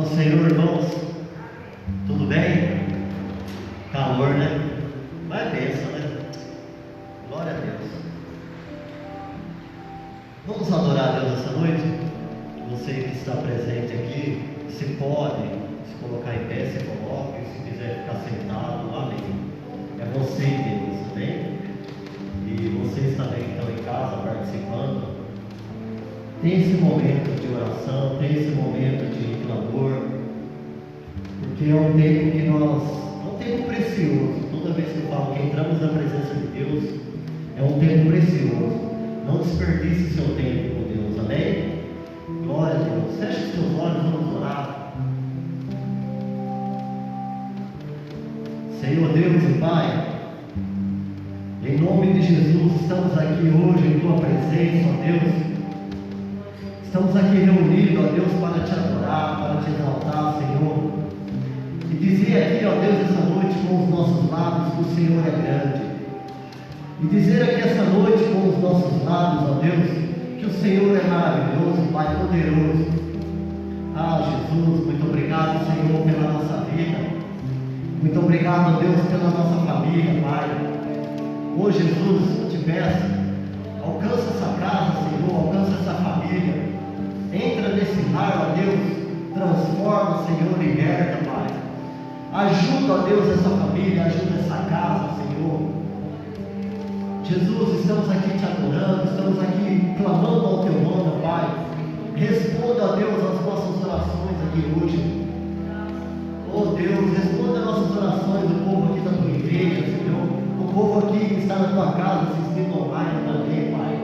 do Senhor, irmãos. Tudo bem? Calor, né? Mas é bênção, né? Glória a Deus. Vamos adorar a Deus essa noite? Você que está presente aqui, se pode se colocar em pé, se coloque. Se quiser ficar sentado, amém. É você e Deus, amém? E vocês também que estão em casa participando, tem esse momento de oração, tem esse momento de clamor, porque é um tempo que nós, é um tempo precioso. Toda vez que eu falo que entramos na presença de Deus, é um tempo precioso. Não desperdice seu tempo com Deus, amém? Glória a Deus. Feche os seus olhos, vamos orar. Senhor Deus e Pai, em nome de Jesus, estamos aqui hoje em Tua presença, ó Deus. Estamos aqui reunidos, ó Deus, para Te adorar, para Te exaltar, Senhor. E dizer aqui, ó Deus, essa noite com os nossos lábios que o Senhor é grande. E dizer aqui essa noite com os nossos lábios, ó Deus, que o Senhor é maravilhoso, Pai poderoso. Ah, Jesus, muito obrigado, Senhor, pela nossa vida. Muito obrigado, ó Deus, pela nossa família, Pai. Ô Jesus, eu te peço, alcança essa casa, Senhor, alcança essa família. Entra nesse lar, ó Deus, transforma, Senhor, liberta, Pai. Ajuda, ó Deus, essa família, ajuda essa casa, Senhor. Jesus, estamos aqui te adorando, estamos aqui clamando ao Teu nome, Pai. Responda, ó Deus, as nossas orações aqui hoje. Oh Deus, responda as nossas orações do povo aqui da Tua igreja, Senhor. O povo aqui que está na Tua casa, assistindo online também, Pai.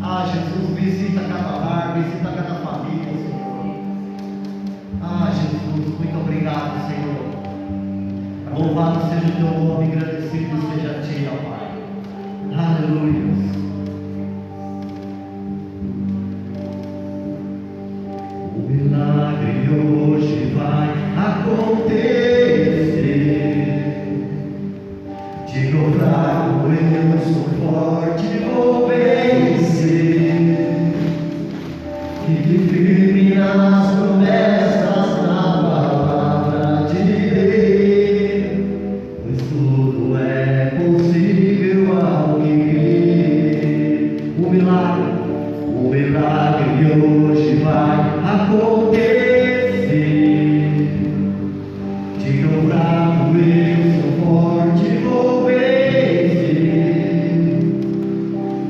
Ah, Jesus, visita cada lar, visita cada família, Senhor. Ah, Jesus, muito obrigado, Senhor. Louvado seja o Teu nome, agradecido seja a Ti, ó Pai. Aleluia. O milagre hoje vai acontecer. Diga o fraco, eu sou forte, vou vencer. Fique firme nas promessas da palavra de Deus, pois tudo é possível ao que crê. O milagre hoje vai acontecer. Diga o fraco, eu sou forte, vou vencer.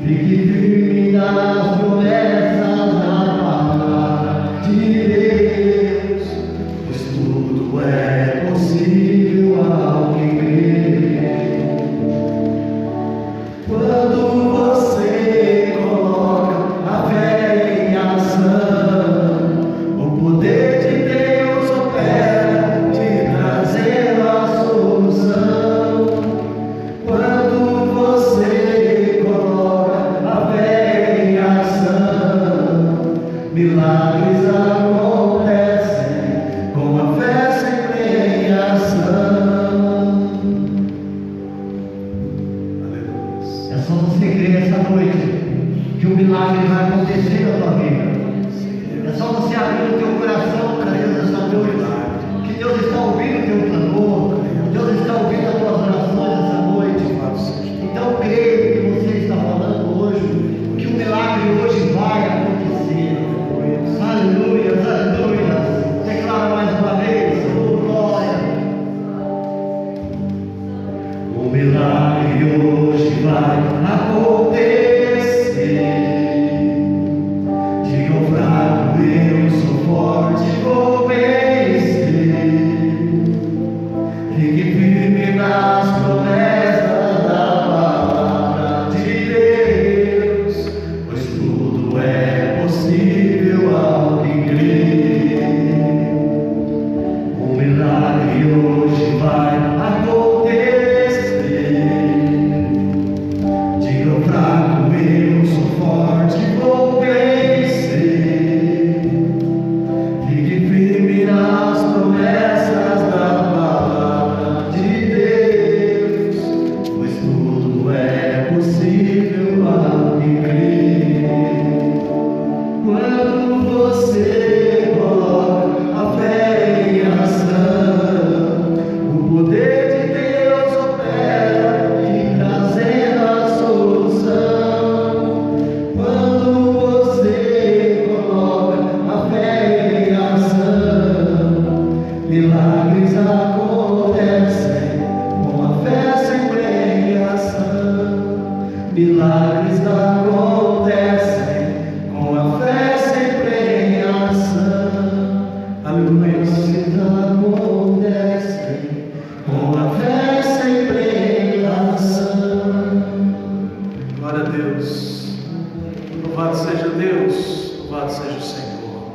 Fique firme nas promessas da palavra de Deus, pois tudo é possível ao que crê. Quando você coloca a fé em ação, o poder de Deus opera, te trazendo a solução. Quando você coloca a fé em ação, milagres acontecem com a fé sempre em ação. É só você crer essa noite que o milagre vai acontecer na tua vida. É só você abrir o teu coração para Deus essa noite, que Deus está ouvindo o teu clamor, Deus está ouvindo as tuas orações essa noite. Então creia que você está falando hoje, que o milagre hoje vai acontecer. Aleluia, aleluia. Declara mais uma vez, oh glória. O milagre hoje vai acontecer. Diga o fraco, eu sou forte, vou vencer. Fique firme nas promessas da palavra de Deus, pois tudo é possível ao que crê. O milagre hoje vai acontecer. Diga o fraco, eu sou forte, vou vencer. Fique firme nas promessas da palavra de Deus, pois tudo é possível ao que crê. Quando você coloca a fé Milagres acontecem com a fé sempre em ação. Aleluia. Milagres acontecem com a fé sempre em ação. Glória a Deus. Louvado seja Deus, louvado seja o Senhor.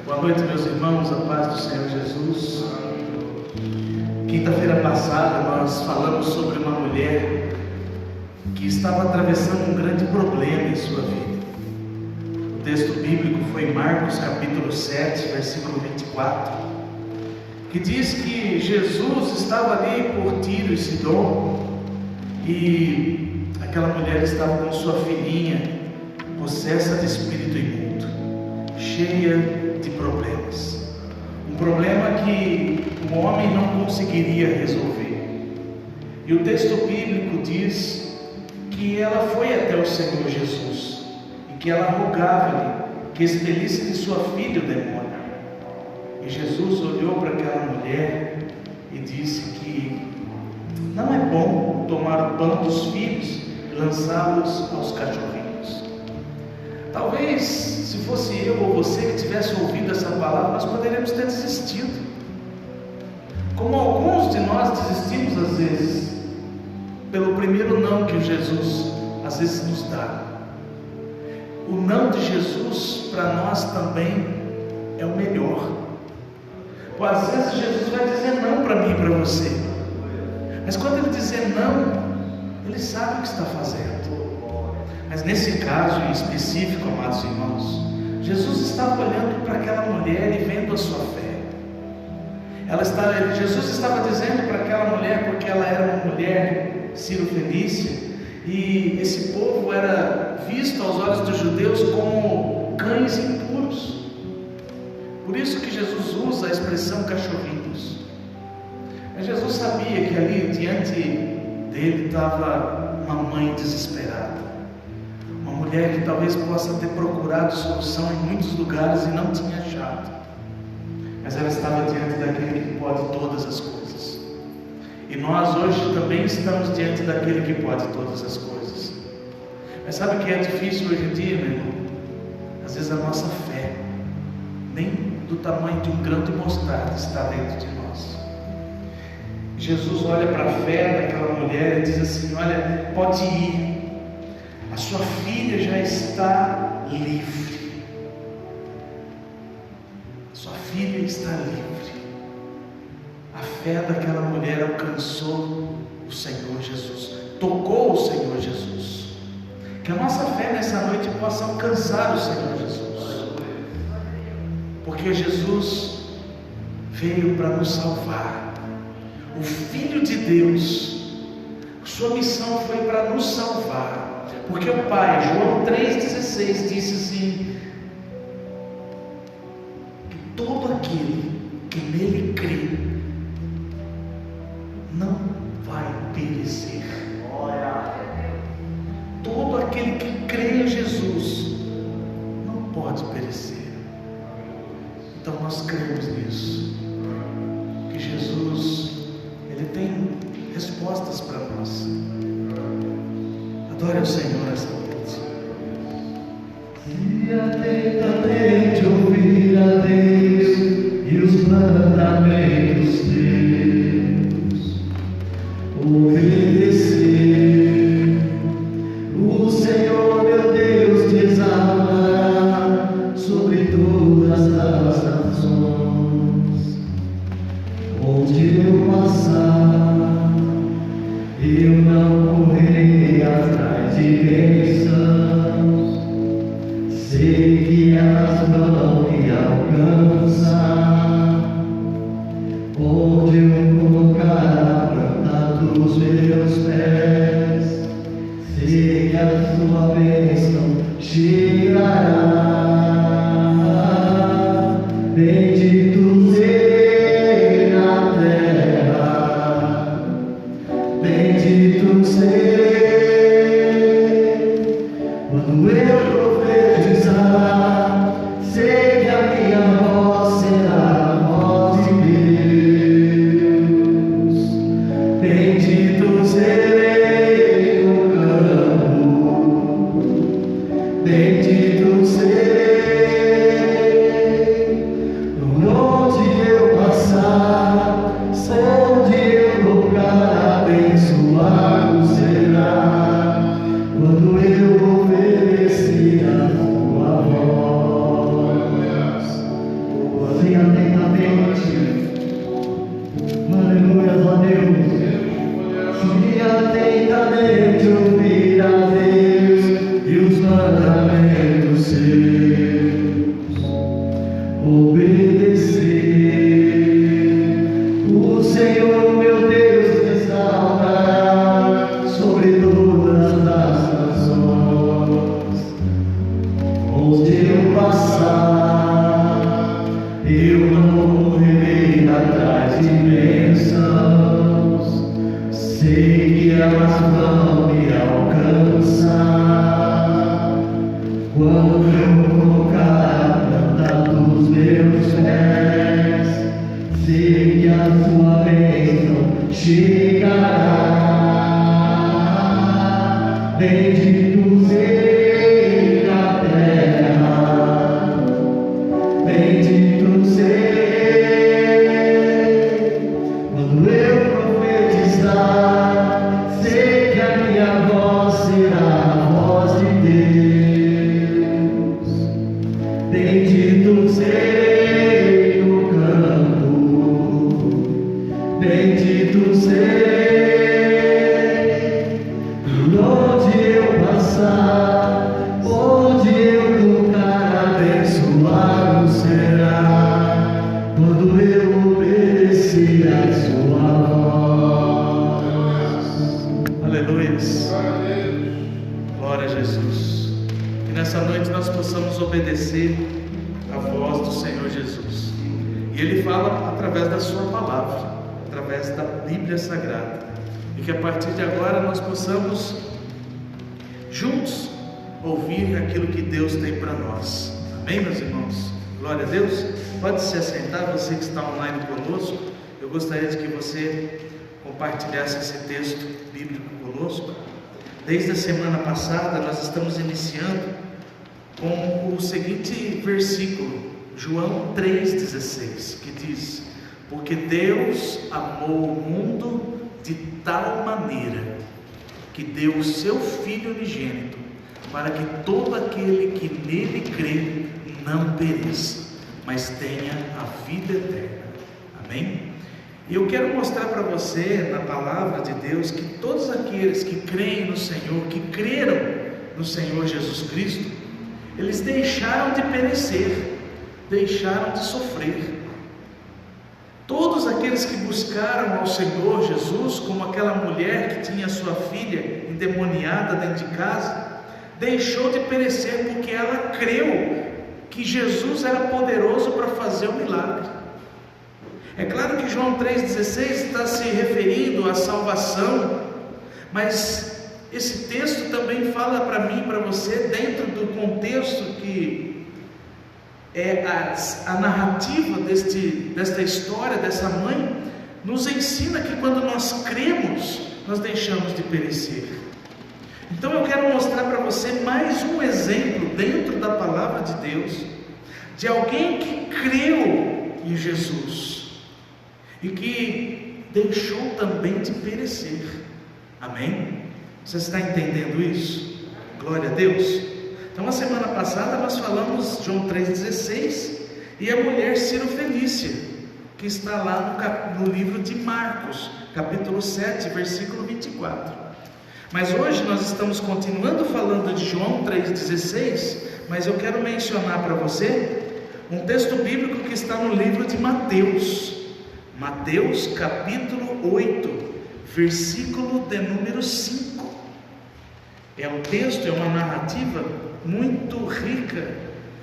Boa noite, meus irmãos, a paz do Senhor Jesus. Quinta-feira passada nós falamos sobre uma mulher que estava atravessando um grande problema em sua vida. O texto bíblico foi Marcos capítulo 7, versículo 24, que diz que Jesus estava ali por Tiro e Sidom, e aquela mulher estava com sua filhinha possessa de espírito imundo, cheia de problemas, um problema que um homem não conseguiria resolver. E o texto bíblico diz que ela foi até o Senhor Jesus e que ela rogava-lhe que expelisse de sua filha o demônio. E Jesus olhou para aquela mulher e disse que não é bom tomar o pão dos filhos e lançá-los aos cachorrinhos. Talvez, se fosse eu ou você que tivesse ouvido essa palavra, nós poderíamos ter desistido, como alguns de nós desistimos às vezes pelo primeiro não que Jesus às vezes nos dá. O não de Jesus para nós também é o melhor. Às vezes Jesus vai dizer não para mim e para você, mas quando ele dizer não, ele sabe o que está fazendo. Mas nesse caso em específico, amados irmãos, Jesus estava olhando para aquela mulher e vendo a sua fé. Jesus estava dizendo para aquela mulher, porque ela era uma mulher Ciro-fenícia, e esse povo era visto aos olhos dos judeus como cães impuros. Por isso que Jesus usa a expressão cachorrinhos. Mas Jesus sabia que ali diante dele estava uma mãe desesperada, uma mulher que talvez possa ter procurado solução em muitos lugares e não tinha achado, mas ela estava diante daquele que pode todas as coisas. E nós hoje também estamos diante daquele que pode todas as coisas. Mas sabe o que é difícil hoje em dia, meu irmão? Às vezes a nossa fé, nem do tamanho de um grão de mostarda, está dentro de nós. Jesus olha para a fé daquela mulher e diz assim: olha, pode ir, a sua filha já está livre. A sua filha está livre. A fé daquela mulher alcançou o Senhor Jesus, tocou o Senhor Jesus. Que a nossa fé nessa noite possa alcançar o Senhor Jesus, porque Jesus veio para nos salvar. O Filho de Deus, sua missão foi para nos salvar, porque o Pai, João 3,16 disse assim: que todo aquele que nele crê não vai perecer. Todo aquele que crê em Jesus não pode perecer. Então nós cremos nisso, que Jesus, Ele tem respostas para nós. Adore ao Senhor essa noite. Se atentamente ouvir a Deus e os mandamentos teus, obedecer, o Senhor meu Deus te exaltará sobre todas as nações. Onde eu passar, eu não correrei atrás de bênçãos, sei que elas vão me alcançar. não me alcança. Quando eu colocar a planta dos meus pés, sei que a sua bênção chegará. Bendito seja a terra, bendito seja. Quando eu profetizar, sei que a minha voz será a voz de Deus. Bendito seja o canto, bendito seja. Por onde eu passar, onde eu tocar, abençoado será. Quando eu obedecer a sua voz. Aleluia. Glória a Jesus. Que nessa noite nós possamos obedecer a voz do Senhor Jesus. E Ele fala através da sua palavra, através da Bíblia Sagrada. E que a partir de agora nós possamos juntos ouvir aquilo que Deus tem para nós. Amém, meus irmãos? Glória a Deus. Pode se assentar, você que está online conosco. Eu gostaria de que você compartilhasse esse texto bíblico conosco. Desde a semana passada nós estamos iniciando com o seguinte versículo, João 3,16, que diz: porque Deus amou o mundo de tal maneira que deu o seu Filho unigênito, para que todo aquele que nele crê não pereça, mas tenha a vida eterna. Amém? E eu quero mostrar para você, na palavra de Deus, que todos aqueles que creem no Senhor, que creram no Senhor Jesus Cristo, eles deixaram de perecer, deixaram de sofrer. Todos aqueles que buscaram ao Senhor Jesus, como aquela mulher que tinha sua filha endemoniada dentro de casa, deixou de perecer porque ela creu que Jesus era poderoso para fazer o milagre. É claro que João 3,16 está se referindo à salvação, mas esse texto também fala para mim e para você, dentro do contexto que é a narrativa desta história, dessa mãe, nos ensina que quando nós cremos, nós deixamos de perecer. Então eu quero mostrar para você mais um exemplo dentro da palavra de Deus, de alguém que creu em Jesus e que deixou também de perecer. Amém? Você está entendendo isso? Glória a Deus. Então, a semana passada nós falamos João 3,16 e a mulher Cirofenícia, que está lá no livro de Marcos, capítulo 7, versículo 24. Mas hoje nós estamos continuando falando de João 3,16, mas eu quero mencionar para você um texto bíblico que está no livro de Mateus. Mateus, capítulo 8, versículo de número 5. É um texto, é uma narrativa muito rica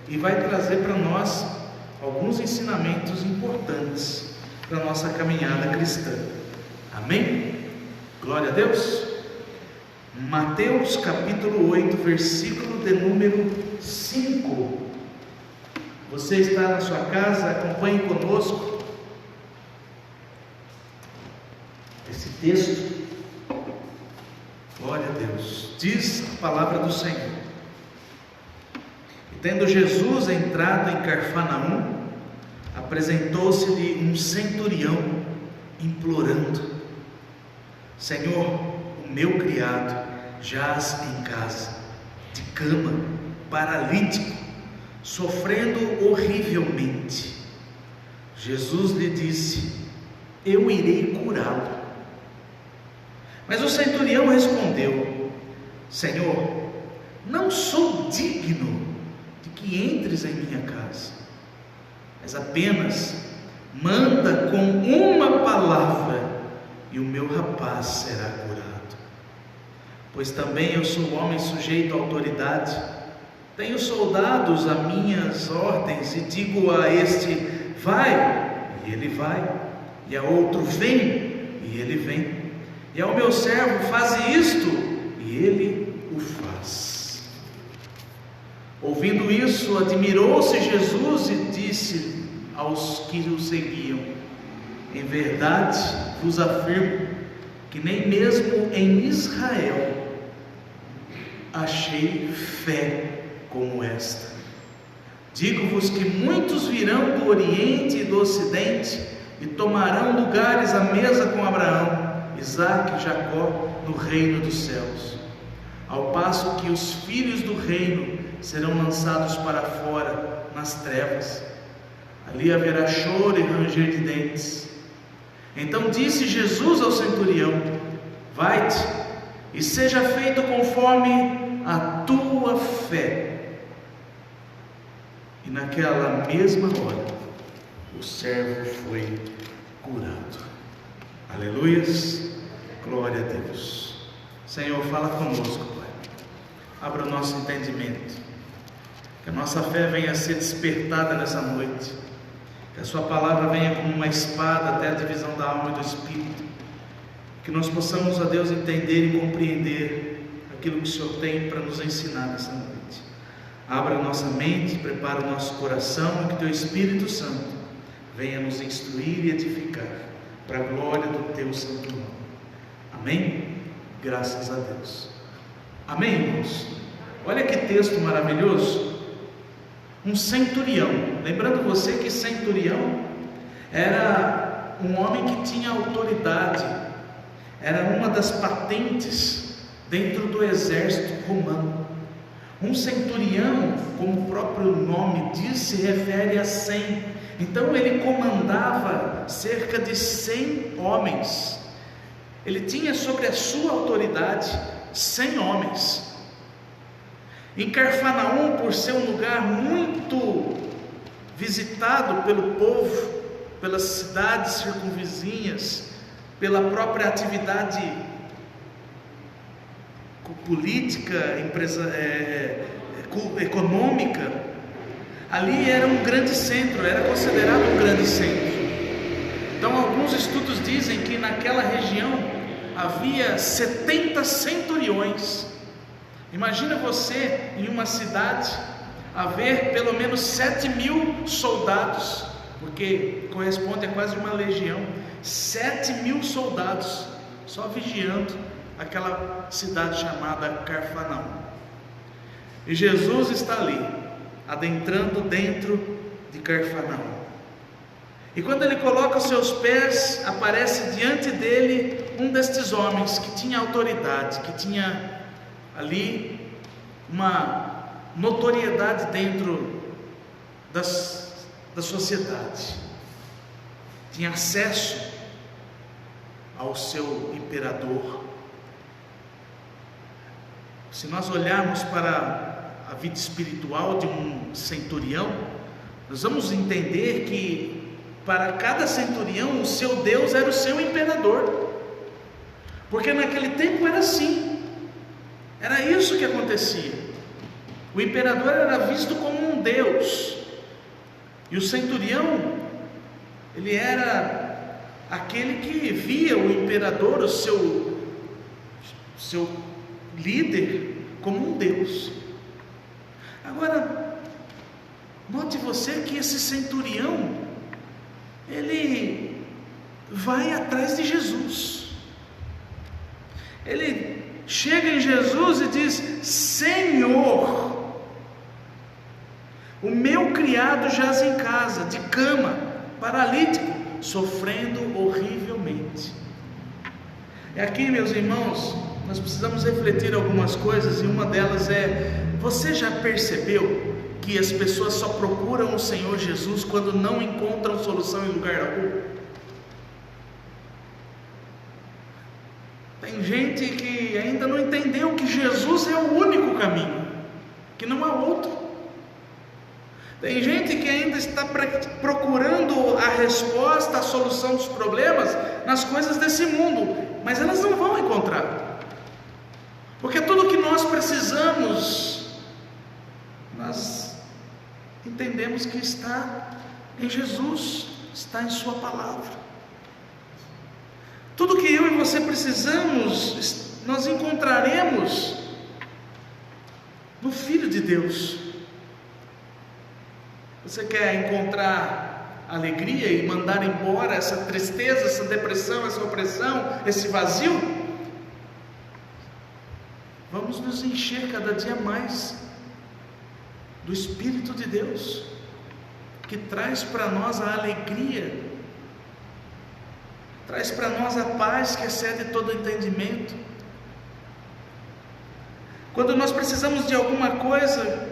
e vai trazer para nós alguns ensinamentos importantes para a nossa caminhada cristã. Amém? Glória a Deus. Mateus capítulo 8, versículo de número 5. Você está na sua casa, acompanhe conosco esse texto. Glória a Deus. Diz a palavra do Senhor: e tendo Jesus entrado em Cafarnaum, apresentou-se-lhe um centurião, implorando: Senhor, o meu criado jaz em casa, de cama, paralítico, sofrendo horrivelmente. Jesus lhe disse: eu irei curá-lo. Mas o centurião respondeu: Senhor, não sou digno de que entres em minha casa, mas apenas manda com uma palavra e o meu rapaz será curado. Pois também eu sou homem sujeito à autoridade, tenho soldados a minhas ordens, e digo a este: vai, e ele vai, e a outro: vem, e ele vem. e ao meu servo: faze isto, e ele o faz. Ouvindo isso, admirou-se Jesus e disse aos que o seguiam: em verdade vos afirmo que nem mesmo em Israel achei fé como esta. Digo-vos que muitos virão do Oriente e do Ocidente e tomarão lugares à mesa com Abraão, Isaque e Jacó no reino dos céus, ao passo que os filhos do reino serão lançados para fora nas trevas. Ali haverá choro e ranger de dentes. Então disse Jesus ao centurião: vai-te e seja feito conforme a tua fé. E naquela mesma hora o servo foi curado. Aleluias, glória a Deus. Senhor, fala conosco, Pai. Abra o nosso entendimento, que a nossa fé venha a ser despertada nessa noite, que a sua palavra venha como uma espada até a divisão da alma e do espírito, que nós possamos, ó Deus, entender e compreender aquilo que o Senhor tem para nos ensinar nessa noite. Abra a nossa mente, prepara o nosso coração, e que teu Espírito Santo venha nos instruir e edificar, para a glória do teu santo nome. Amém? Graças a Deus. Amém, irmãos? Olha que texto maravilhoso. Um centurião. Lembrando você que centurião era um homem que tinha autoridade, era uma das patentes dentro do exército romano. Um centurião, como o próprio nome diz, se refere a 100. Então ele comandava cerca de 100 homens. Ele tinha sobre a sua autoridade 100 homens. Em Cafarnaum, por ser um lugar muito visitado pelo povo, pelas cidades circunvizinhas, pela própria atividade política, econômica, ali era um grande centro, era considerado um grande centro. Então alguns estudos dizem que naquela região havia 70 centuriões. Imagina você em uma cidade haver pelo menos 7.000 soldados, porque corresponde a quase uma legião. 7.000 soldados só vigiando aquela cidade chamada Cafarnaum. E Jesus está ali, adentrando dentro de Cafarnaum. E quando ele coloca os seus pés, aparece diante dele um destes homens que tinha autoridade, que tinha ali uma notoriedade dentro da sociedade, tinha acesso ao seu imperador. Se nós olharmos para a vida espiritual de um centurião, nós vamos entender que para cada centurião o seu Deus era o seu imperador, porque naquele tempo era assim, era isso que acontecia. O imperador era visto como um Deus, e o centurião, ele era aquele que via o imperador, o seu líder, como um Deus. Agora, note você que esse centurião, ele vai atrás de Jesus. Ele chega em Jesus e diz: Senhor, o meu criado jaz em casa, de cama, paralítico, sofrendo horrivelmente. E aqui, meus irmãos, nós precisamos refletir algumas coisas, e uma delas é: você já percebeu que as pessoas só procuram o Senhor Jesus quando não encontram solução em lugar algum? Tem gente que ainda não entendeu que Jesus é o único caminho, que não há outro. Tem gente que ainda está procurando a resposta, a solução dos problemas nas coisas desse mundo, mas elas não vão encontrar, porque tudo que nós precisamos, nós entendemos que está em Jesus, está em sua palavra. Tudo que eu e você precisamos, nós encontraremos no Filho de Deus. Você quer encontrar alegria e mandar embora essa tristeza, essa depressão, essa opressão, esse vazio? Vamos nos encher cada dia mais do Espírito de Deus, que traz para nós a alegria, traz para nós a paz que excede todo entendimento. Quando nós precisamos de alguma coisa,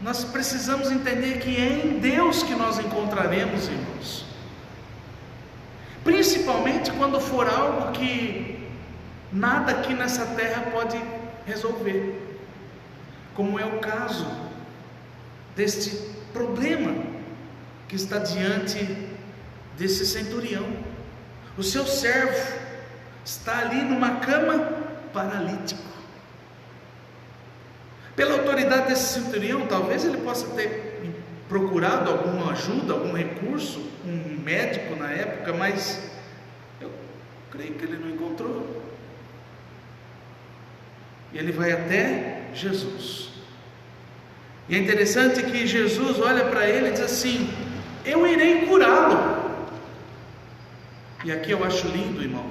nós precisamos entender que é em Deus que nós encontraremos, irmãos. Principalmente quando for algo que nada aqui nessa terra pode resolver, como é o caso deste problema que está diante desse centurião. O seu servo está ali numa cama, paralítico. Pela autoridade desse centurião, talvez ele possa ter procurado alguma ajuda, algum recurso, um médico na época, mas eu creio que ele não encontrou. E ele vai até Jesus. E é interessante que Jesus olha para ele e diz assim: eu irei curá-lo. E aqui eu acho lindo, irmão,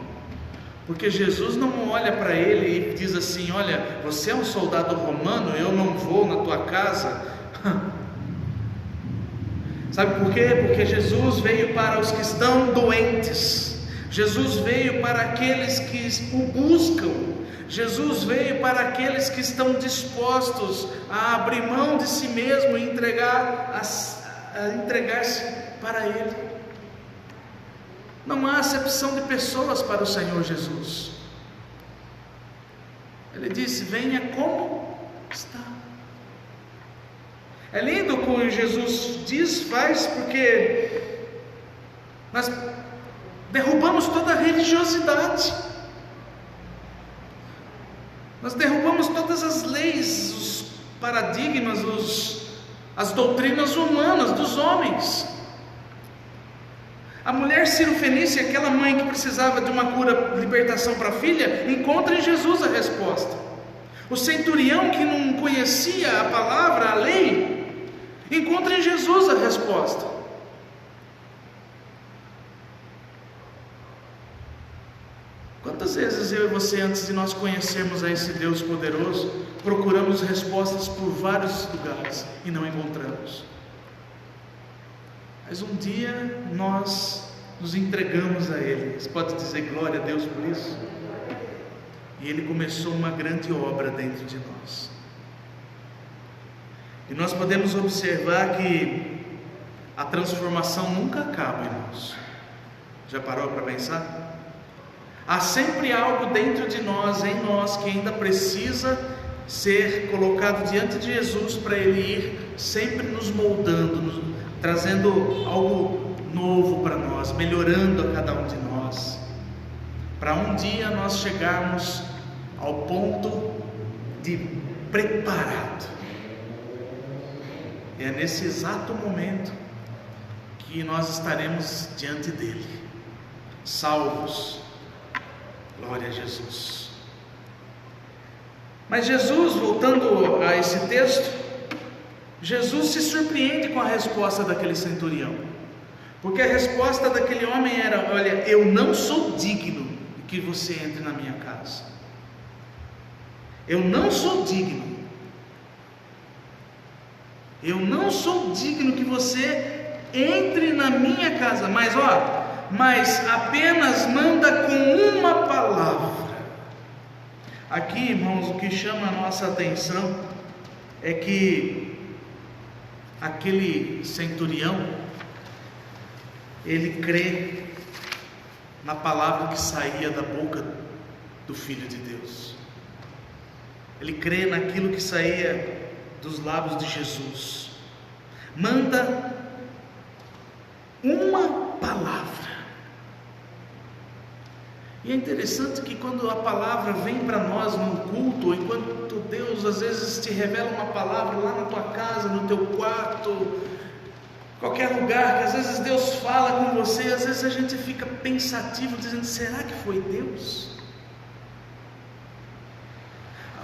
porque Jesus não olha para ele e diz assim: olha, você é um soldado romano, eu não vou na tua casa. Sabe por quê? Porque Jesus veio para os que estão doentes, Jesus veio para aqueles que o buscam, Jesus veio para aqueles que estão dispostos a abrir mão de si mesmo e entregar-se para Ele. Não há acepção de pessoas para o Senhor Jesus. Ele disse: venha como está. É lindo o que Jesus diz, faz, porque nós derrubamos toda a religiosidade, nós derrubamos todas as leis, os paradigmas, as doutrinas humanas dos homens. A mulher cirofenícia, aquela mãe que precisava de uma cura, libertação para a filha, encontra em Jesus a resposta. O centurião que não conhecia a palavra, a lei, encontra em Jesus a resposta. Quantas vezes eu e você, antes de nós conhecermos a esse Deus poderoso, procuramos respostas por vários lugares e não encontramos? Mas um dia nós nos entregamos a Ele. Você pode dizer glória a Deus por isso? E Ele começou uma grande obra dentro de nós. E nós podemos observar que a transformação nunca acaba, irmãos. Já parou para pensar? Há sempre algo dentro de nós, em nós, que ainda precisa ser colocado diante de Jesus, para Ele ir sempre nos moldando, trazendo algo novo para nós, melhorando a cada um de nós, para um dia nós chegarmos ao ponto de preparado. E é nesse exato momento que nós estaremos diante dele, salvos. Glória a Jesus. Mas Jesus, voltando a esse texto, Jesus se surpreende com a resposta daquele centurião, porque a resposta daquele homem era: olha, eu não sou digno de que você entre na minha casa. Eu não sou digno. Eu não sou digno que você entre na minha casa, mas apenas manda com uma palavra. Aqui, irmãos, o que chama a nossa atenção é que aquele centurião, ele crê na palavra que saía da boca do Filho de Deus. Ele crê naquilo que saía dos lábios de Jesus. Manda uma palavra. E é interessante que quando a palavra vem para nós no culto, enquanto Deus às vezes te revela uma palavra lá na tua casa, no teu quarto, qualquer lugar que às vezes Deus fala com você, às vezes a gente fica pensativo, dizendo: será que foi Deus?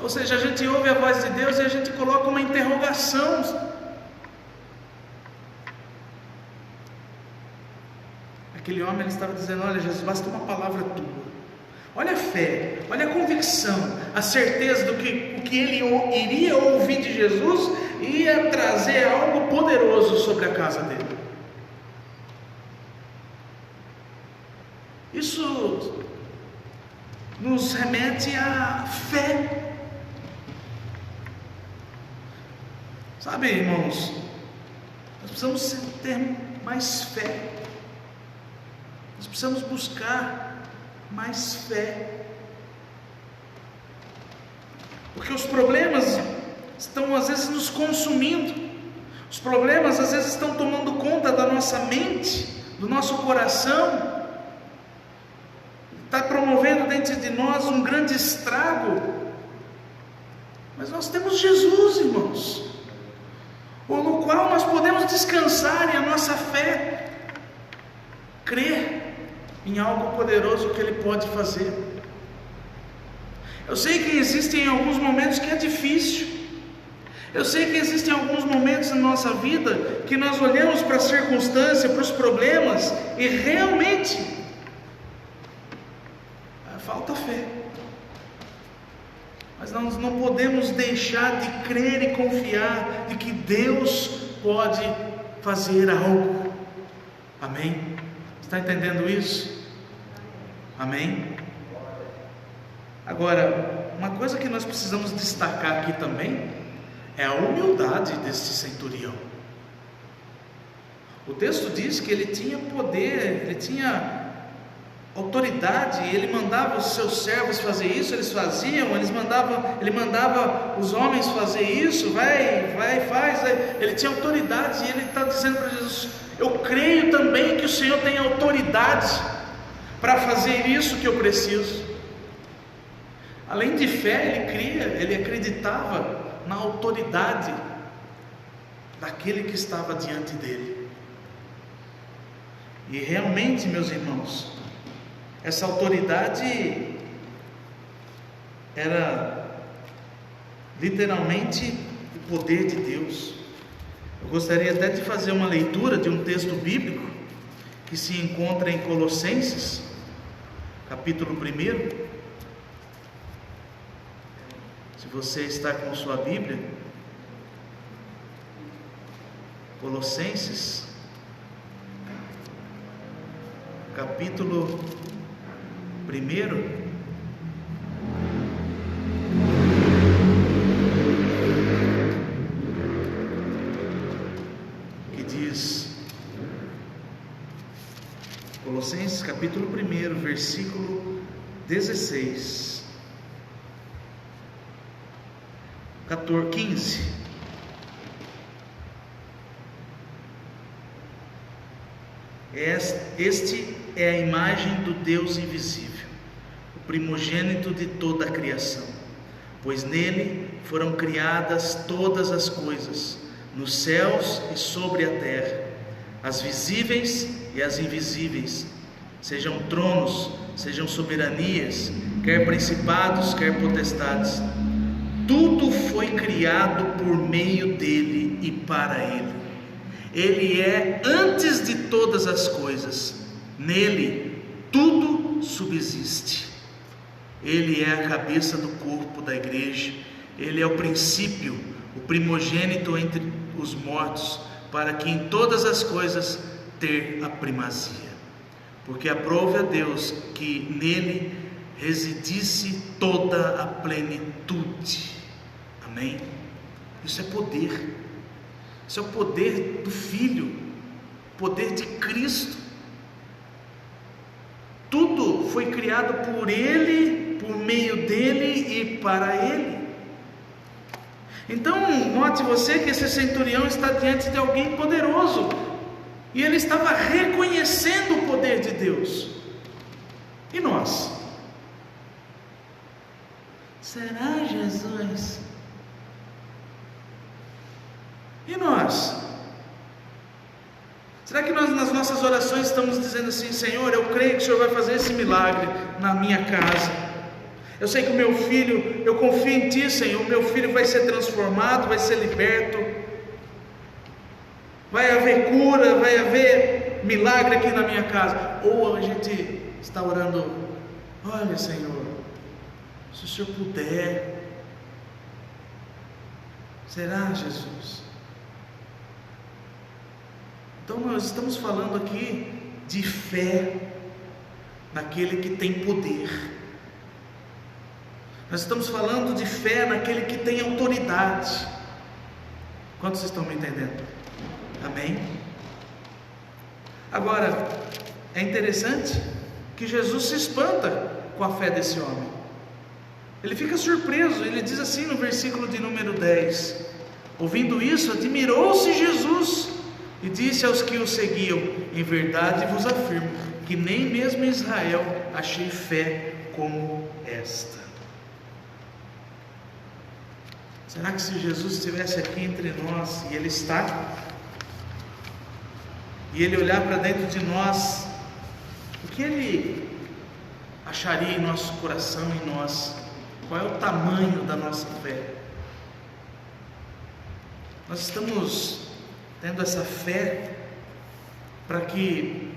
Ou seja, a gente ouve a voz de Deus e a gente coloca uma interrogação. Aquele homem, ele estava dizendo: olha, Jesus, basta uma palavra tua. Olha a fé, olha a convicção, a certeza do que o que ele iria ouvir de Jesus ia trazer algo poderoso sobre a casa dele. Isso nos remete à fé. Sabe, irmãos, nós precisamos ter mais fé. Nós precisamos buscar mais fé. Porque os problemas estão às vezes nos consumindo. Os problemas às vezes estão tomando conta da nossa mente, do nosso coração. Está promovendo dentro de nós um grande estrago. Mas nós temos Jesus, irmãos, no qual nós podemos descansar e a nossa fé crer em algo poderoso que Ele pode fazer. Eu sei que existem alguns momentos que é difícil. Eu sei que existem alguns momentos na nossa vida que nós olhamos para a circunstância, para os problemas e realmente falta fé. Mas nós não podemos deixar de crer e confiar de que Deus pode fazer algo. Amém? Está entendendo isso? Amém? Agora, uma coisa que nós precisamos destacar aqui também é a humildade deste centurião. O texto diz que ele tinha poder, ele tinha autoridade, ele mandava os seus servos fazer isso, eles faziam, ele mandava os homens fazer isso, faz. Ele tinha autoridade e ele está dizendo para Jesus: eu creio também que o Senhor tem autoridade para fazer isso que eu preciso. Além de fé, ele acreditava na autoridade daquele que estava diante dele. E realmente, meus irmãos, essa autoridade era literalmente o poder de Deus. Eu gostaria até de fazer uma leitura de um texto bíblico que se encontra em Colossenses, capítulo 1. Se você está com sua Bíblia, Colossenses, capítulo 1, que diz, Colossenses capítulo 1, versículo 16, 15. Este é a imagem do Deus invisível, o primogênito de toda a criação, pois nele foram criadas todas as coisas, nos céus e sobre a terra, as visíveis e as invisíveis, sejam tronos, sejam soberanias, quer principados, quer potestades. Tudo foi criado por meio dele e para ele. Ele é antes de todas as coisas, nele tudo subsiste. Ele é a cabeça do corpo da igreja, ele é o princípio, o primogênito entre os mortos, para que em todas as coisas ter a primazia. Porque aprove a Deus que nele residisse toda a plenitude. Amém? Isso é poder. Isso é o poder do Filho, o poder de Cristo. Tudo foi criado por Ele, por meio dele e para Ele. Então, note você que esse centurião está diante de alguém poderoso, e ele estava reconhecendo o poder de Deus. E nós? Será, Jesus? E nós? Será que nós nas nossas orações estamos dizendo assim: Senhor, eu creio que o Senhor vai fazer esse milagre na minha casa. Eu sei que o meu filho, eu confio em Ti, Senhor, o meu filho vai ser transformado, vai ser liberto, vai haver cura, vai haver milagre aqui na minha casa. Ou a gente está orando: olha, Senhor, se o Senhor puder. Será, Jesus? Então nós estamos falando aqui de fé naquele que tem poder. Nós estamos falando de fé naquele que tem autoridade. Quantos estão me entendendo? Amém? Agora, é interessante que Jesus se espanta com a fé desse homem. Ele fica surpreso, ele diz assim no versículo de número 10: ouvindo isso, admirou-se Jesus e disse aos que o seguiam: em verdade vos afirmo que nem mesmo em Israel achei fé como esta. Será que se Jesus estivesse aqui entre nós, e Ele está, e Ele olhar para dentro de nós, o que Ele acharia em nosso coração, em nós? Qual é o tamanho da nossa fé? Nós estamos tendo essa fé para que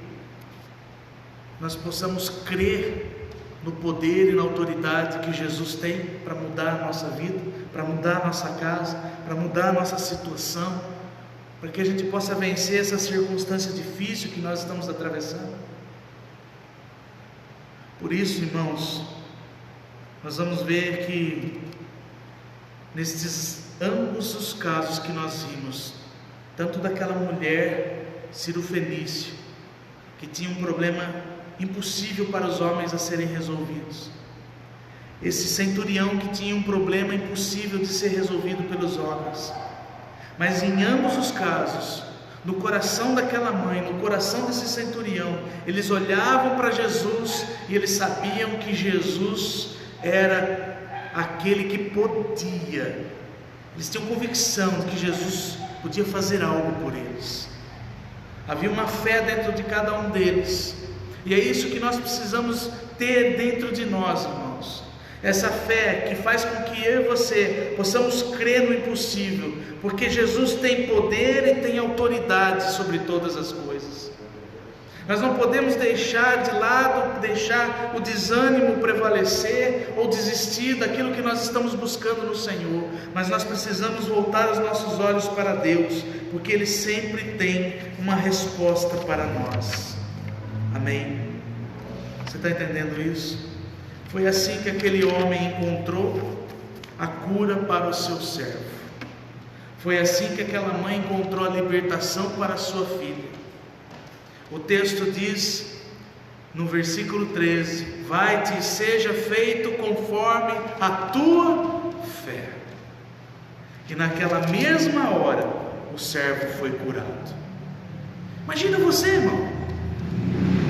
nós possamos crer no poder e na autoridade que Jesus tem para mudar a nossa vida, para mudar a nossa casa, para mudar a nossa situação, para que a gente possa vencer essa circunstância difícil que nós estamos atravessando. Por isso, irmãos, nós vamos ver que nesses ambos os casos que nós vimos, tanto daquela mulher cirofenícia, que tinha um problema impossível para os homens a serem resolvidos, esse centurião que tinha um problema impossível de ser resolvido pelos homens, mas em ambos os casos, no coração daquela mãe, no coração desse centurião, eles olhavam para Jesus e eles sabiam que Jesus era aquele que podia. Eles tinham convicção de que Jesus podia fazer algo por eles. Havia uma fé dentro de cada um deles, e é isso que nós precisamos ter dentro de nós, irmãos. Essa fé que faz com que eu e você possamos crer no impossível, porque Jesus tem poder e tem autoridade sobre todas as coisas. Nós não podemos deixar de lado, deixar o desânimo prevalecer ou desistir daquilo que nós estamos buscando no Senhor, mas nós precisamos voltar os nossos olhos para Deus, porque Ele sempre tem uma resposta para nós. Amém? Você está entendendo isso? Foi assim que aquele homem encontrou a cura para o seu servo. Foi assim que aquela mãe encontrou a libertação para a sua filha. O texto diz no versículo 13: vai-te e seja feito conforme a tua fé. E naquela mesma hora o servo foi curado. Imagina você, irmão.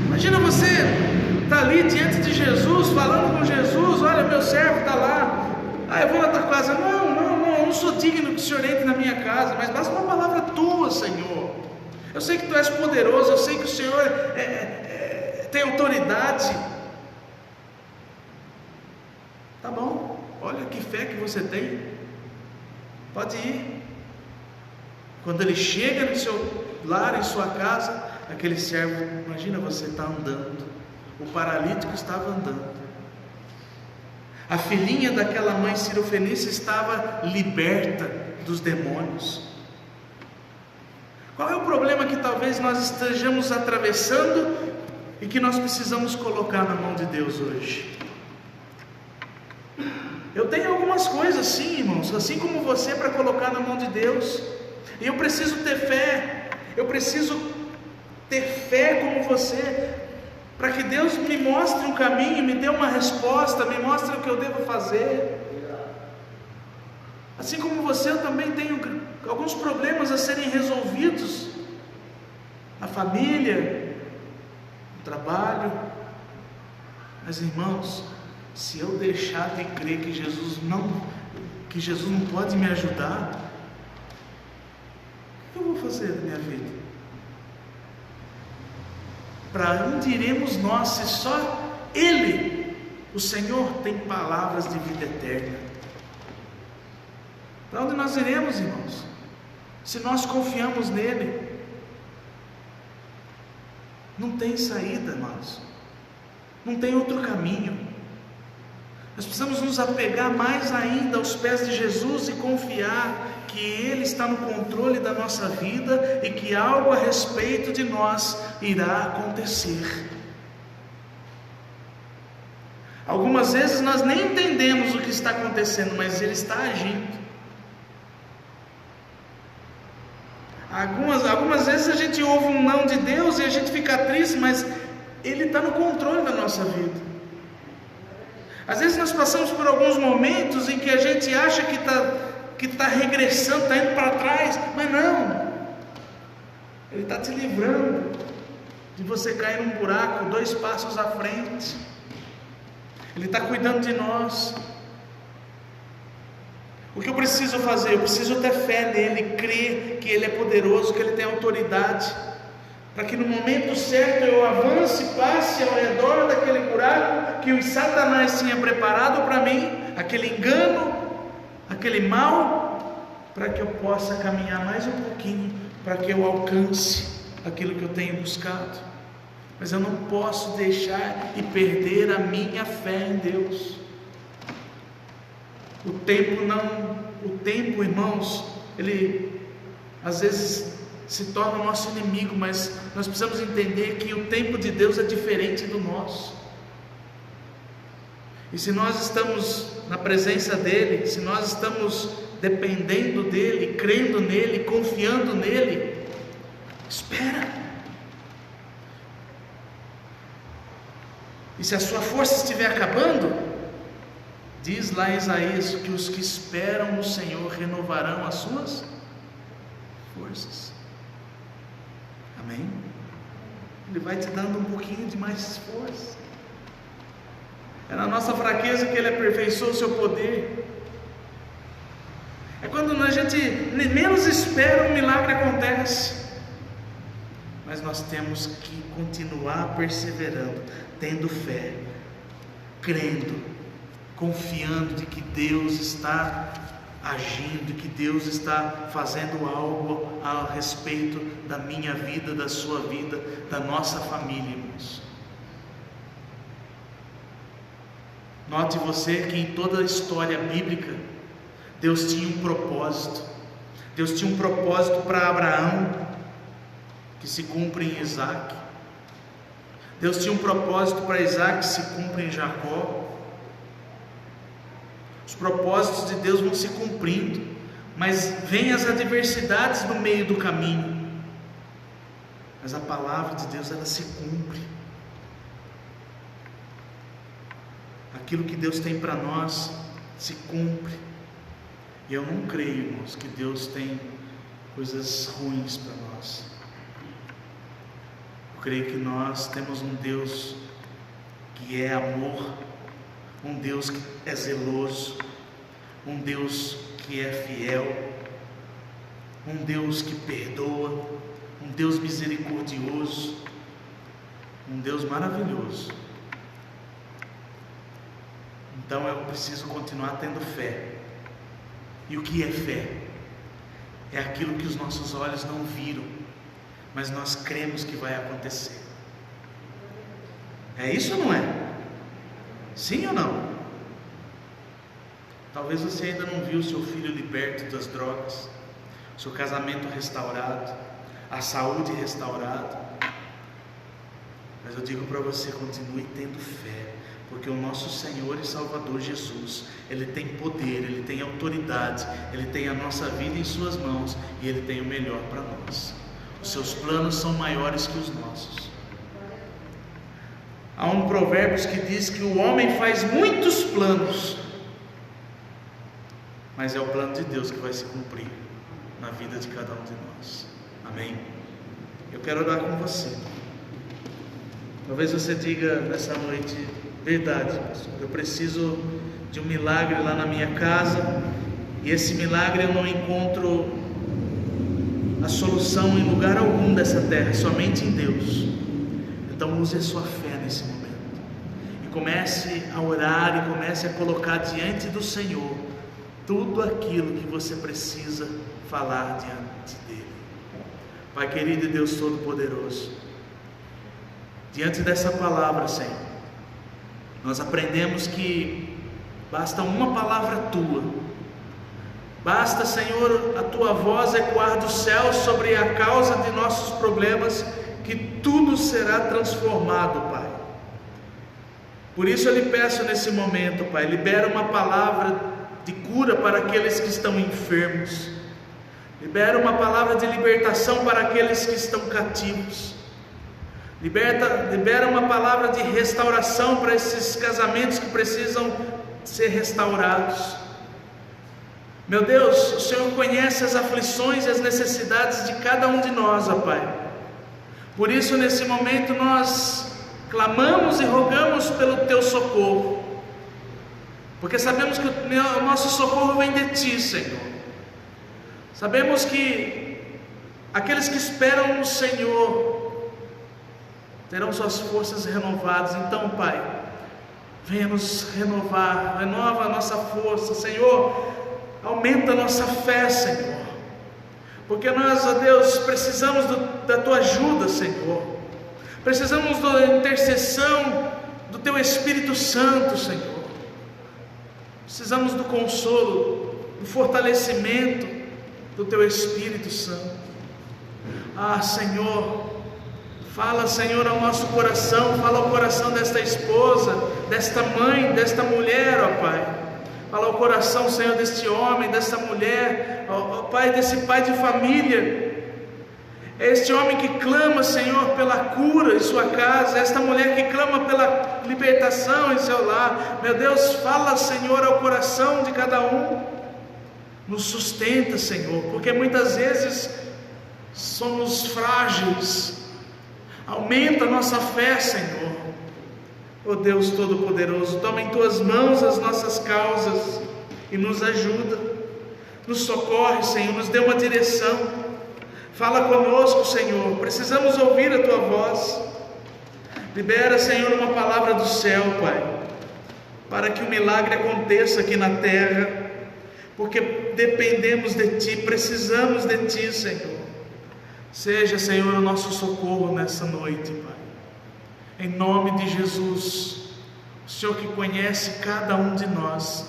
Imagina você está ali diante de Jesus, falando com Jesus: olha, meu servo está lá. Eu vou na tua casa. Não, eu não sou digno que o Senhor entre na minha casa, mas basta uma palavra tua, Senhor. Eu sei que tu és poderoso, eu sei que o Senhor tem autoridade. Tá bom, olha que fé que você tem. Pode ir. Quando ele chega no seu lar, em sua casa, aquele servo, imagina você está andando, o paralítico estava andando, a filhinha daquela mãe cirofenícia estava liberta dos demônios. Qual é o problema que talvez nós estejamos atravessando e que nós precisamos colocar na mão de Deus hoje? Eu tenho algumas coisas sim, irmãos, assim como você, para colocar na mão de Deus, e eu preciso ter fé. Eu preciso ter fé como você, para que Deus me mostre um caminho, me dê uma resposta, me mostre o que eu devo fazer. Assim como você, eu também tenho alguns problemas a serem resolvidos, na família, no trabalho. Mas, irmãos, se eu deixar de crer que Jesus não pode me ajudar, o que eu vou fazer da minha vida? Para onde iremos nós, se só Ele, o Senhor, tem palavras de vida eterna? Para onde nós iremos, irmãos? Se nós confiamos nele, não tem saída, irmãos. Não tem outro caminho. Nós precisamos nos apegar mais ainda aos pés de Jesus e confiar que Ele está no controle da nossa vida e que algo a respeito de nós irá acontecer. Algumas vezes nós nem entendemos o que está acontecendo, mas Ele está agindo. Algumas vezes a gente ouve um não de Deus e a gente fica triste, mas Ele está no controle da nossa vida. Às vezes nós passamos por alguns momentos em que a gente acha que está regressando, está indo para trás, mas não. Ele está te livrando de você cair num buraco 2 passos à frente. Ele está cuidando de nós. O que eu preciso fazer? Eu preciso ter fé nele, crer que Ele é poderoso, que Ele tem autoridade, para que no momento certo eu avance, passe ao redor daquele buraco que o Satanás tinha preparado para mim, aquele engano, aquele mal, para que eu possa caminhar mais um pouquinho, para que eu alcance aquilo que eu tenho buscado. Mas eu não posso deixar e perder a minha fé em Deus. O tempo, irmãos, ele às vezes se torna o nosso inimigo, mas nós precisamos entender que o tempo de Deus é diferente do nosso. E se nós estamos na presença dEle, se nós estamos dependendo dEle, crendo nele, confiando nele, espera. E se a sua força estiver acabando, diz lá em Isaías que os que esperam no Senhor renovarão as suas forças. Amém? Ele vai te dando um pouquinho de mais força. É na nossa fraqueza que Ele aperfeiçoa o seu poder. É quando a gente menos espera, um milagre acontece. Mas nós temos que continuar perseverando, tendo fé, crendo, confiando de que Deus está agindo, que Deus está fazendo algo a respeito da minha vida, da sua vida, da nossa família, irmãos. Note você que em toda a história bíblica, Deus tinha um propósito. Deus tinha um propósito para Abraão, que se cumpre em Isaac. Deus tinha um propósito para Isaac, que se cumpre em Jacó. Os propósitos de Deus vão se cumprindo, mas vêm as adversidades no meio do caminho. Mas a palavra de Deus, ela se cumpre. Aquilo que Deus tem para nós se cumpre. E eu não creio, irmãos, que Deus tem coisas ruins para nós. Eu creio que nós temos um Deus que é amor, um Deus que é zeloso, um Deus que é fiel, um Deus que perdoa, um Deus misericordioso, um Deus maravilhoso. Então eu preciso continuar tendo fé. E o que é fé? É aquilo que os nossos olhos não viram, mas nós cremos que vai acontecer. É isso ou não é? Sim ou não? Talvez você ainda não viu o seu filho liberto das drogas, seu casamento restaurado, a saúde restaurada. Mas eu digo para você, continue tendo fé, porque o nosso Senhor e Salvador Jesus, Ele tem poder, Ele tem autoridade, Ele tem a nossa vida em suas mãos e Ele tem o melhor para nós. Os seus planos são maiores que os nossos. Há um provérbio que diz que o homem faz muitos planos, mas é o plano de Deus que vai se cumprir na vida de cada um de nós. Amém? Eu quero orar com você. Talvez você diga nessa noite: verdade, pastor, eu preciso de um milagre lá na minha casa, e esse milagre eu não encontro a solução em lugar algum dessa terra, somente em Deus. Então use a sua fé nesse momento e comece a orar e comece a colocar diante do Senhor tudo aquilo que você precisa falar diante dele. Pai querido e Deus Todo-Poderoso, diante dessa palavra, Senhor, nós aprendemos que basta uma palavra tua, basta, Senhor, a tua voz ecoar do céu sobre a causa de nossos problemas, que tudo será transformado, Pai. Por isso eu lhe peço nesse momento, Pai, libera uma palavra de cura para aqueles que estão enfermos, libera uma palavra de libertação para aqueles que estão cativos, libera uma palavra de restauração para esses casamentos que precisam ser restaurados. Meu Deus, o Senhor conhece as aflições e as necessidades de cada um de nós, ó Pai. Por isso nesse momento nós clamamos e rogamos pelo Teu socorro, porque sabemos que o nosso socorro vem de Ti, Senhor. Sabemos que aqueles que esperam no Senhor terão suas forças renovadas. Então, Pai, venha nos renovar, renova a nossa força, Senhor, aumenta a nossa fé, Senhor, porque nós, ó Deus, precisamos da Tua ajuda, Senhor, precisamos da intercessão do Teu Espírito Santo, Senhor, precisamos do consolo, do fortalecimento do Teu Espírito Santo. Ah, Senhor, fala, Senhor, ao nosso coração, fala ao coração desta esposa, desta mãe, desta mulher, ó Pai. Fala ao coração, Senhor, deste homem, desta mulher, ó Pai, desse pai de família. É este homem que clama, Senhor, pela cura em sua casa, esta mulher que clama pela libertação em seu lar. Meu Deus, fala, Senhor, ao coração de cada um. Nos sustenta, Senhor, porque muitas vezes somos frágeis. Aumenta a nossa fé, Senhor. Ó Deus Todo-Poderoso, toma em Tuas mãos as nossas causas e nos ajuda, nos socorre, Senhor, nos dê uma direção. Fala conosco, Senhor, precisamos ouvir a Tua voz. Libera, Senhor, uma palavra do céu, Pai, para que o milagre aconteça aqui na terra, porque dependemos de Ti, precisamos de Ti, Senhor. Seja, Senhor, o nosso socorro nessa noite, Pai. Em nome de Jesus, o Senhor que conhece cada um de nós,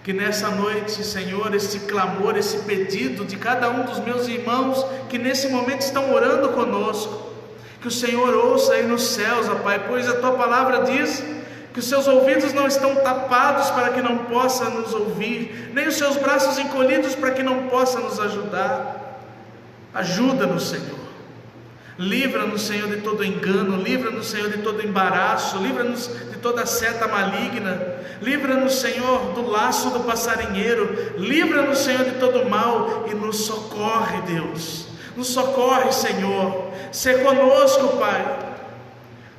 que nessa noite, Senhor, esse clamor, esse pedido de cada um dos meus irmãos que nesse momento estão orando conosco, que o Senhor ouça aí nos céus, ó Pai, pois a Tua palavra diz que os seus ouvidos não estão tapados para que não possa nos ouvir, nem os seus braços encolhidos para que não possa nos ajudar. Ajuda-nos, Senhor. Livra-nos, Senhor, de todo engano, livra-nos, Senhor, de todo embaraço, livra-nos de toda seta maligna, livra-nos, Senhor, do laço do passarinheiro, livra-nos, Senhor, de todo mal e nos socorre, Deus, nos socorre, Senhor, sê conosco, Pai.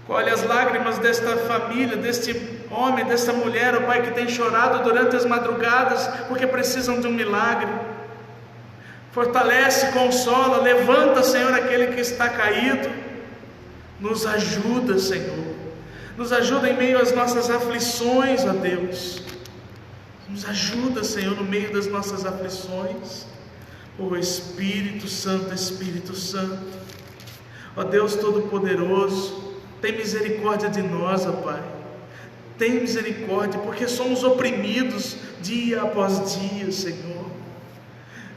Colhe as lágrimas desta família, deste homem, desta mulher, ó Pai, que tem chorado durante as madrugadas porque precisam de um milagre. Fortalece, consola, levanta, Senhor, aquele que está caído. Nos ajuda, Senhor. Nos ajuda em meio às nossas aflições, ó Deus. Nos ajuda, Senhor, no meio das nossas aflições. Ó Espírito Santo, Espírito Santo. Ó Deus Todo-Poderoso, tem misericórdia de nós, ó Pai. Tem misericórdia, porque somos oprimidos dia após dia, Senhor.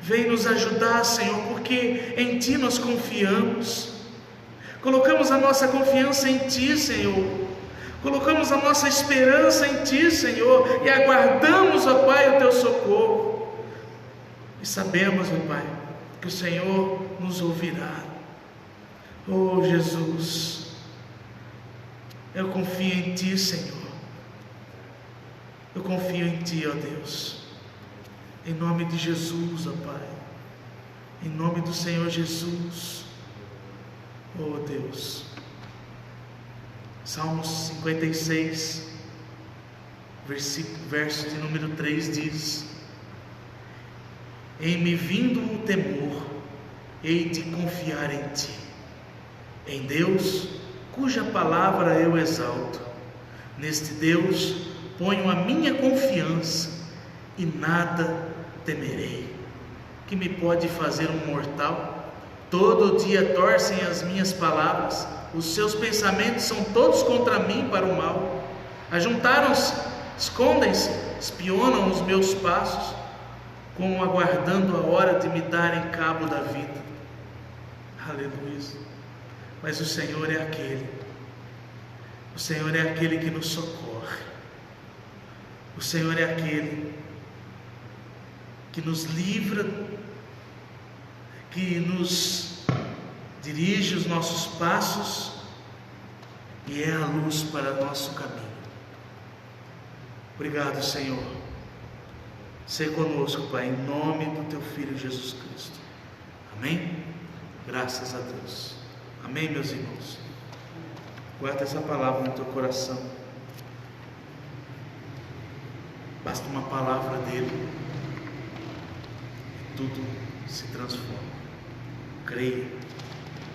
Vem nos ajudar, Senhor, porque em Ti nós confiamos. Colocamos a nossa confiança em Ti, Senhor. Colocamos a nossa esperança em Ti, Senhor, e aguardamos, ó Pai, o Teu socorro. E sabemos, ó Pai, que o Senhor nos ouvirá. Oh Jesus, eu confio em Ti, Senhor. Eu confio em Ti, ó Deus. Em nome de Jesus, ó Pai, em nome do Senhor Jesus, oh Deus. Salmos 56, verso de número 3 diz: em me vindo o temor, hei de confiar em Ti. Em Deus cuja palavra eu exalto. Neste Deus ponho a minha confiança e nada temerei. Que me pode fazer um mortal? Todo dia torcem as minhas palavras, os seus pensamentos são todos contra mim para o mal. Ajuntaram-se, escondem-se, espionam os meus passos, como aguardando a hora de me darem cabo da vida. Aleluia. Mas o Senhor é aquele que nos socorre. O Senhor é aquele que nos livra, que nos dirige os nossos passos e é a luz para o nosso caminho. Obrigado, Senhor. Seja conosco, Pai, em nome do Teu Filho Jesus Cristo. Amém? Graças a Deus. Amém, meus irmãos. Guarda essa palavra no teu coração. Basta uma palavra dele e tudo se transforma. Creia,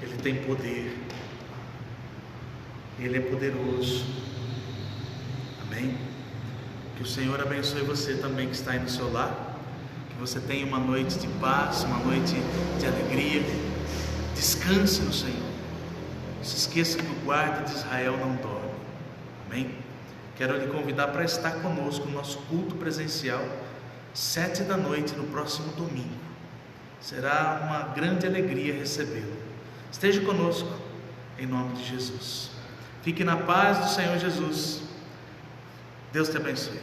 ele tem poder, ele é poderoso. Amém? Que o Senhor abençoe você também que está aí no seu lar. Que você tenha uma noite de paz, uma noite de alegria. Descanse no Senhor. Não se esqueça que o guarda de Israel não dorme. Amém? Quero lhe convidar para estar conosco no nosso culto presencial, 7 da noite, no próximo domingo. Será uma grande alegria recebê-lo. Esteja conosco, em nome de Jesus. Fique na paz do Senhor Jesus. Deus te abençoe.